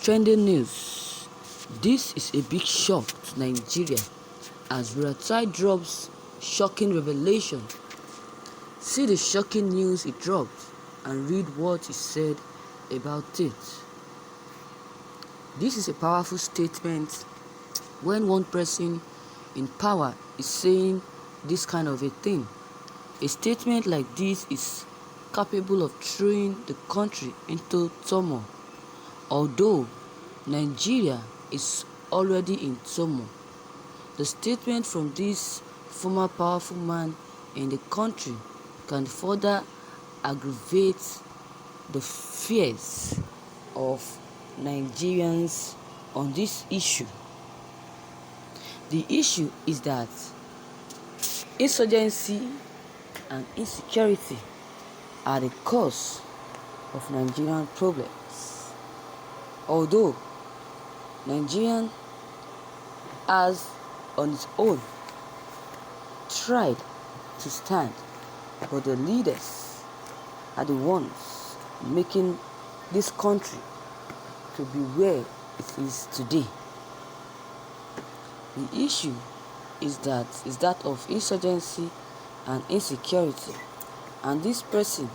Trending news. This is a big shock to Nigeria as Buratai drops shocking revelation. See the shocking news he dropped and read what he said about it. This is a powerful statement when one person in power is saying this kind of a thing. A statement like this is capable of throwing the country into turmoil. Although Nigeria is already in turmoil, the statement from this former powerful man in the country can further aggravate the fears of Nigerians on this issue. The issue is that insurgency and insecurity are the cause of Nigerian problems. Although Nigeria has on its own tried to stand, but the leaders are the ones making this country to be where it is today. The issue is that of insurgency and insecurity, and this person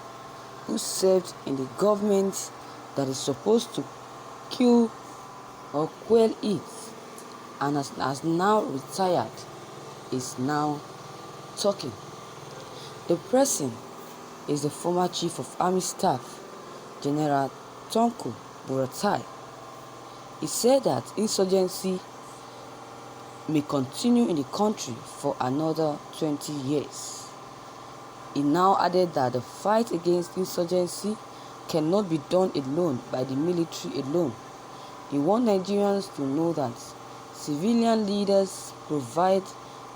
who served in the government that is supposed to kill or quell it and has now retired is now talking. The person is the former Chief of Army Staff, General Buratai. He said that insurgency may continue in the country for another 20 years. He now added that the fight against insurgency cannot be done alone by the military alone. He wants Nigerians to know that civilian leaders provide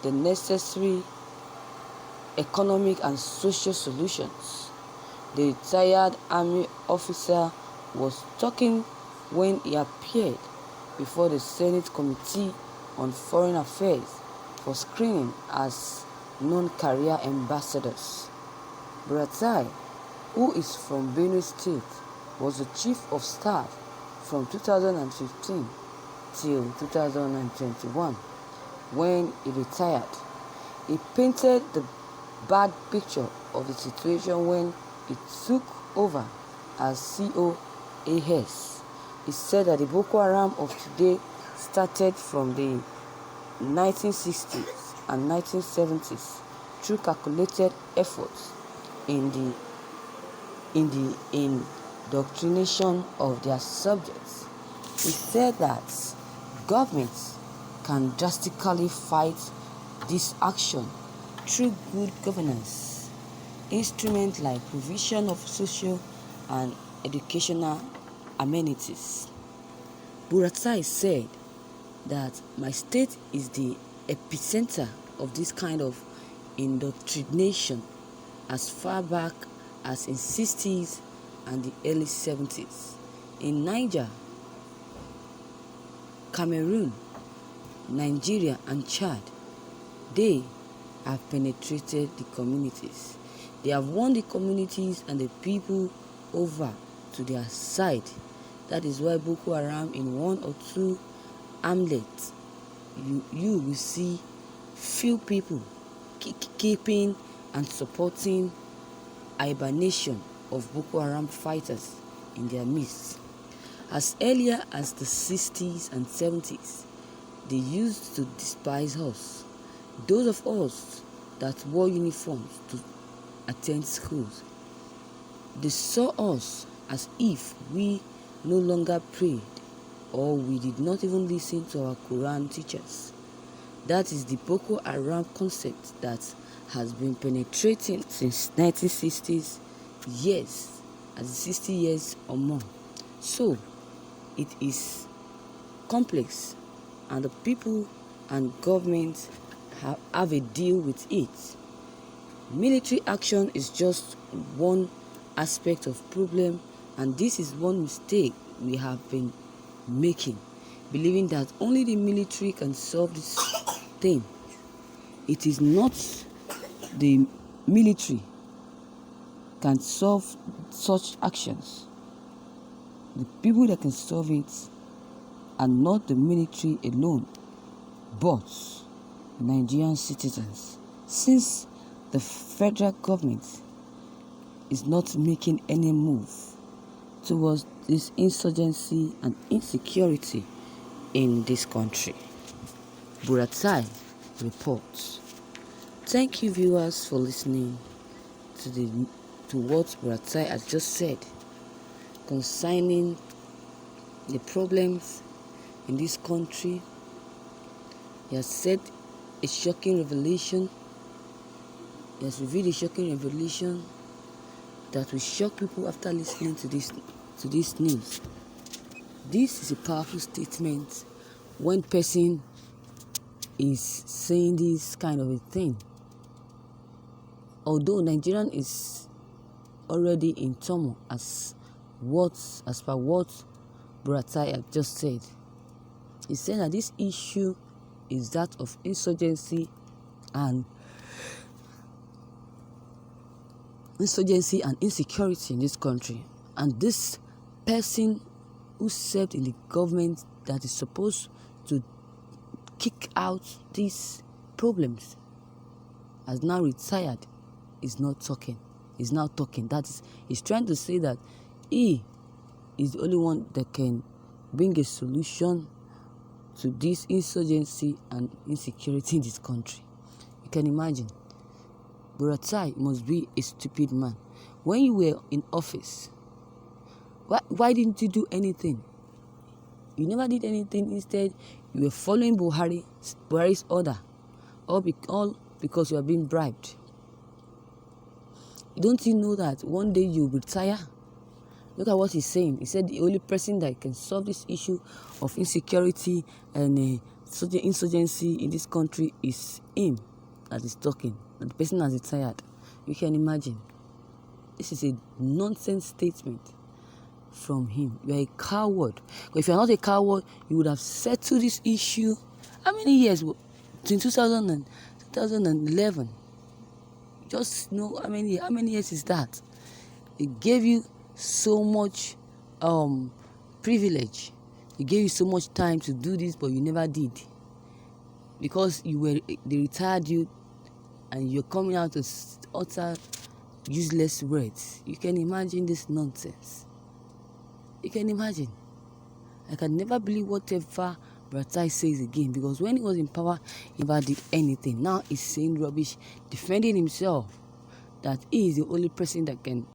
the necessary economic and social solutions. The retired army officer was talking when he appeared before the Senate Committee on Foreign Affairs for screening as non-career ambassadors. Buratai, who is from Benue State, was the Chief of Staff from 2015 till 2021 when he retired. He painted the bad picture of the situation when he took over as COAS. He said that the Boko Haram of today started from the 1960s and 1970s through calculated efforts in the indoctrination of their subjects. He said that governments can drastically fight this action through good governance, instruments like provision of social and educational amenities. Buratai said that my state is the epicenter of this kind of indoctrination as far back as in 60s and the early 70s. In Niger, Cameroon, Nigeria and Chad, they have penetrated the communities. They have won the communities and the people over to their side. That is why Boko Haram in one or two hamlets, you will see few people keeping and supporting hibernation of Boko Haram fighters in their midst. As earlier as the 60s and 70s, they used to despise us, those of us that wore uniforms to attend schools. They saw us as if we no longer prayed or we did not even listen to our Quran teachers. That is the Boko Haram concept that has been penetrating since 1960s years, as 60 years or more. So it is complex, and the people and government have a deal with it. Military action is just one aspect of problem, and this is one mistake we have been making, believing that only the military can solve this thing. It is not the military can solve such actions. The people that can solve it and not the military alone, but Nigerian citizens, since the federal government is not making any move towards this insurgency and insecurity in this country. Buratai reports. Thank you, viewers, for listening to what Buratai has just said concerning the problems in this country. He has said a shocking revelation. He has revealed a shocking revelation that will shock people after listening to this news. This is a powerful statement when person is saying this kind of a thing. Although Nigerian is already in turmoil as per what Buratai had just said. He said that this issue is that of insurgency and insecurity in this country. And this person who served in the government that is supposed to kick out these problems has now retired, is not talking. He's now talking. That is, he's trying to say that he is the only one that can bring a solution to this insurgency and insecurity in this country. You can imagine. Buratai must be a stupid man. When you were in office, why didn't you do anything? You never did anything. Instead, you were following Buhari's order, all because you are being bribed. Don't you know that one day you will retire? Look at what he's saying. He said the only person that can solve this issue of insecurity and insurgency in this country is him that is talking. And the person has retired. You can imagine. This is a nonsense statement from him. You are a coward. But if you are not a coward, you would have settled this issue. How many years? In 2011. Just know how many years is that? It gave you so much privilege. It gave you so much time to do this, but you never did. Because they retired you and you're coming out with utter useless words. You can imagine this nonsense. You can imagine. I can never believe whatever Buratai says again, because when he was in power, he never did anything. Now he's saying rubbish, defending himself, that he is the only person that can